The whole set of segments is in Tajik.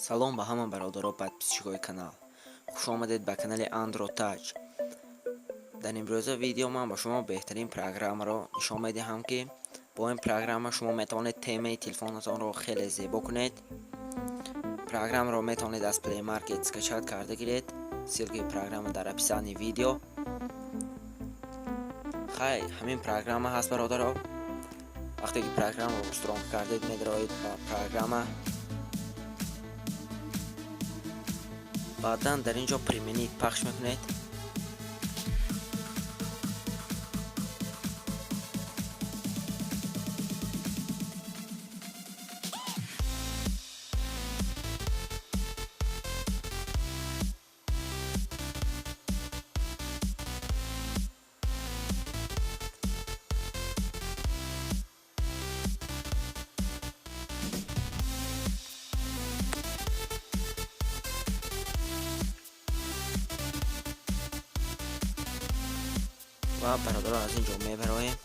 салом ба ҳама бародаро подписчикои канал. хуш омадед ба канали Android Touch. дар имрӯза видео ман ба шумо беҳтарин программаро нишон медиҳам ки бо ин программа шумо метавонед темаи телефонатонро хеле зебо кунед. программаро метавонед аз Play Market скачат карда гиред. ссилкаи программа дар описании видео. хай ҳамин программа ҳаст бародаро. вақте ки программаро устурон кардед медароед ба программа. баъдан дар инҷо применид пахш мекунед. ва бародарон аз инҷо мебароем.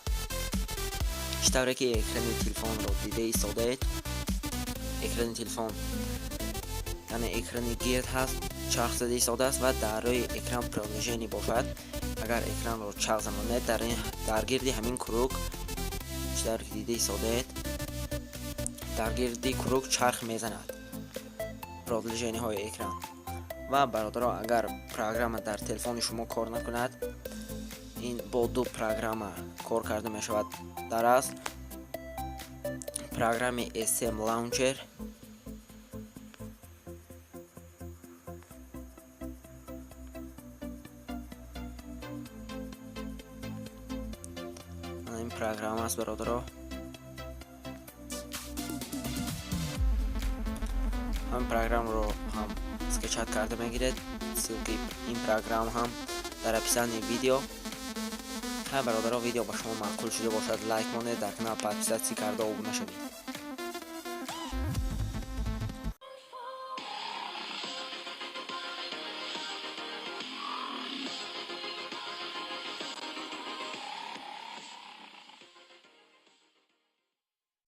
иштавре ки экрани телефонро дида истодед. экрани телефон яъне экрани гирд ҳаст, чарх зада истодааст ва дар рӯи экран приложение бошад. агар экранро чарх занонед, дар гирди ҳамин круг иштавре ки дида истодед, дар гирди круг чарх мезанад приложениҳои экран. ва бародаро агар программа дар телефони шумо кор накунад, ин бо ду программа кор карда мешавад. дар асл программи SM Launcher ин программа аст бародаро. ҳамин программро ҳам скачат карда мегиред. ссилкаи ин программа ҳам дар описании видео. ҳай бародаро, видео ба шумо маъқул шуда бошад, лайк монед, дар канал подписатсия карда обуна шавед.